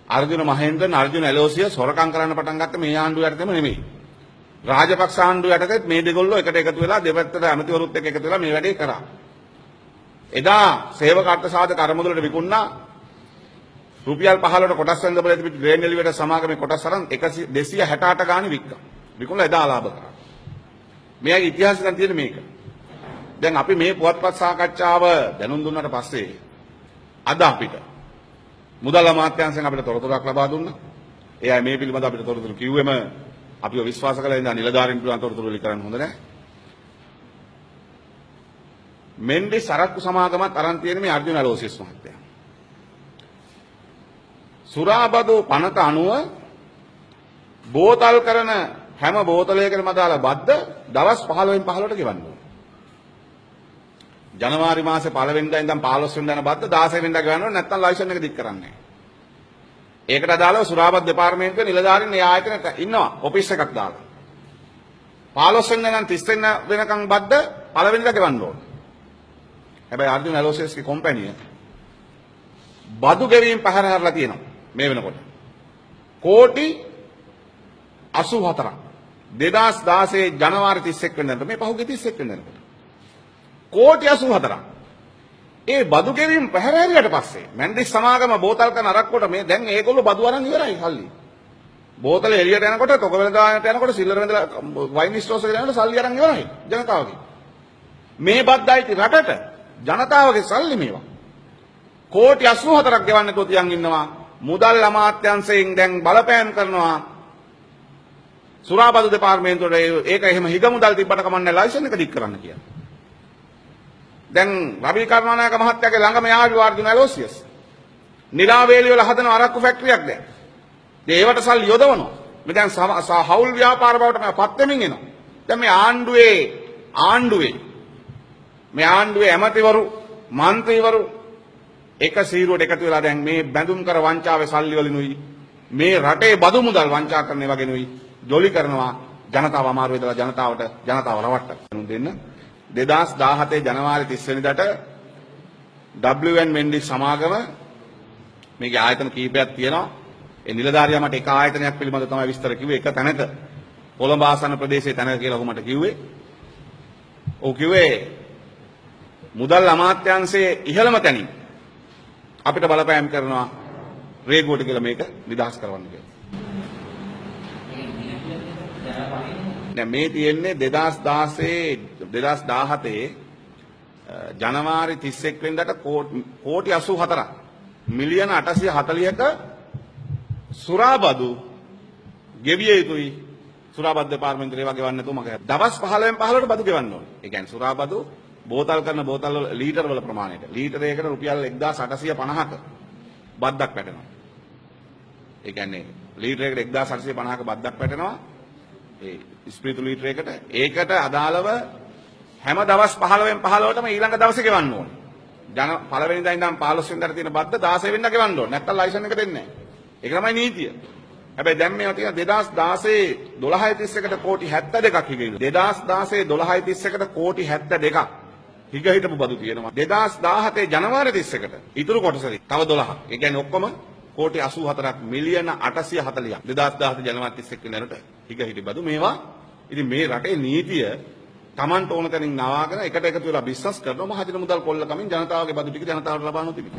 අර්ජුන මහේන්ද්‍රන් අර්ජුන එලෝසිය සොරකම් කරන්න පටන් ගත්ත මේ ආණ්ඩුව යටතේම නෙමෙයි. රාජපක්ෂ ආණ්ඩුව යටතේත් මේ දෙගොල්ලෝ එකට එකතු වෙලා දෙපැත්තට ඇමතිවරුත් එක්ක එකතු වෙලා මේ වැඩේ කරා. එදා සේවක අර්ථසාධක අරමුදලට විකුණා රුපියල් 15ට කොටස් වෙනද බල තිබිච්ච ග්‍රේන් එලිවේටර් සමාගමේ කොටස් අරන් 268 ගාණි වික්කා. විකුණලා එදා ලාභ කරා. මෙයාගේ ඉතිහාසය දැන් තියෙන්නේ මේක. දැන් අපි මේ පුවත්පත් සාකච්ඡාව දැනුම් දුන්නාට පස්සේ අද අපිට මුදල් අමාත්‍යාංශයෙන් අපිට තොරතුරක් ලබා දුන්නා. ඒ අය මේ පිළිබඳව අපිට තොරතුරු කිව්වෙම අපිව විශ්වාස කළා ඉඳන් නිලධාරීන් පිළිබඳව තොරතුරු ලි කරන්න හොඳ නැහැ. මෙන්ඩි සරක්කු සමාගමත් අරන් තියෙන මේ අර්ජුන අලෝසියස් මහත්තයා. සුරාබදු පනත අනුව බෝතල් කරන හැම බෝතලයකටම දාල බද්ද දවස් 15න් 15ට ගෙවන්න ඕනේ. ජනවාරි මාසේ 1 වෙනිදා ඉඳන් 15 වෙනිදා යන බද්ද 16 වෙනිදා ගෙවන්න ඕනේ නැත්නම් ලයිසන් එක දික් කරන්නේ නැහැ. ඒකට අදාළව සුරාබදු දෙපාර්තමේන්තුවේ නිලධාරීන් ඒ ආයතනයට ඉන්නවා ඔෆිස් එකක් දාලා. 15 වෙනිදා ඉඳන් 30 වෙනිදා වෙනකන් බද්ද 1 වෙනිදා ගෙවන්න ඕනේ. හැබැයි අර්ජුන ඇලෝසියස්ගේ කම්පැනිය බදු ගෙවීම් පහර හැරලා තියෙනවා මේ වෙනකොට. කෝටි 84ක් 2016 ජනවාරි 31 වෙනිදාට මේ පහුගිය 31 වෙනිදාට කෝටි 84ක් ඒ බදු ගෙවීම් පහර හැරියට පස්සේ මැන්ඩිස් සමාගම බෝතල් කරන අරක්කොට මේ දැන් ඒගොල්ලෝ බදු අරන් ඉවරයි සල්ලි. බෝතල එළියට යනකොට තොක වෙනදාට යනකොට සිල්වර් වෙනදලා වයින් ස්ටෝර්ස් එකට යනකොට සල්ලි අරන් ඉවරයි ජනතාවගේ. මේ බද්දයිති රටට ජනතාවගේ සල්ලි මේවා. කෝටි 84ක් ගෙවන්න නැතුව තියන් ඉන්නවා. මුදල් අමාත්‍යාංශයෙන් දැන් බලපෑම් කරනවා. සුරාබදු දෙපාර්තමේන්තුවට ඒක එහෙම හිග මුදල් තිබ්බට කමන්නේ ලයිසන් එක දික් කරන්න කියලා. දැන් රවි කර්මානායක මහත්තයාගේ ළඟම යාළුවා අර්ජුන ඇලෝසියස්. නිරාවේලි වල හදන අරක්කු ෆැක්ටරියක් දැන්. ඒවට සල්ලි යොදවනවා. මේ දැන් හවුල් ව්‍යාපාර බවට පත් වෙමින් එනවා. දැන් මේ ආණ්ඩුවේ ඇමතිවරු මන්ත්‍රීවරු එක සීරුවට එකතු වෙලා දැන් මේ බැඳුම් කර වංචාවේ සල්ලි වලිනුයි මේ රටේ බදු මුදල් වංචා කරන වගේනුයි ජොලි කරනවා ජනතාව අමාරු වෙදලා ජනතාව රවට්ටන්න දෙන්න 2017 ජනවාරි 30 වෙනිදාට WN මෙන්ඩිස් සමාගම මේකේ ආයතන කීපයක් තියෙනවා. ඒ නිලධාරියා මට එක ආයතනයක් පිළිබඳව තමයි විස්තර කිව්වේ. එක තැනක කොළඹ ආසන්න ප්‍රදේශයේ තැනක කියලා ඔහු මට කිව්වේ. ඔහු කිව්වේ මුදල් අමාත්‍යාංශයේ ඉහළම තැනින් අපිට බලපෑම් කරනවා රේගුවට කියලා මේක නිදහස් කරවන්න කියලා. දැන් මේ තියෙන්නේ 2017 ජනවාරි 31 වෙනිදාට කෝටි 84ක් මිලියන 840ක සුරාබදු ගෙවිය යුතුයි. සුරාබදු දෙපාර්තමේන්තුවේ වගේ වන්නේ නැතුව මගේ දවස් 15න් 15ට බදු ගෙවන්න ඕනේ. ඒ කියන්නේ සුරාබදු බෝතල් කරන බෝතල් වල ලීටර් වල ප්‍රමාණයට ලීටරයකට රුපියල් 1850ක බද්දක් වැටෙනවා. ඒ කියන්නේ ලීටරයකට 1850ක බද්දක් වැටෙනවා. ඒ ස්ප්‍රීතු ලීටරයකට ඒකට අදාළව හැම දවස් 15න් 15ටම ඊළඟ දවසේ ගෙවන්න ඕනේ. පළවෙනිදා ඉඳන් 15 වෙනිදාට තියෙන බද්ද 16 වෙනිදා ගෙවන්න ඕනේ. නැත්තම් ලයිසන් එක දෙන්නේ නැහැ. ඒක තමයි නීතිය. හැබැයි දැන් මේවා තියෙන 2016 12:31ට කෝටි 72ක් හිගෙයිලු. 2016 12:31ට කෝටි 72ක් හිග හිටපු බදු තියෙනවා. 2017 ජනවාරි 31ට ඉතුරු කොටසෙදි තව 12ක්. ඒ කියන්නේ ඔක්කොම කෝටි 84ක් මිලියන 840ක් 2017 ජනවාරි 31 වෙනිදාට හිග හිටි බදු මේවා. ඉතින් මේ රටේ නීතිය Tamanට ඕන තැනින් නවාගෙන එකට එකතු වෙලා බිස්නස් කරනවා. මහජන මුදල් කොල්ල කමින් ජනතාවගේ බදු ටික ජනතාවට ලබා නොතිබේ.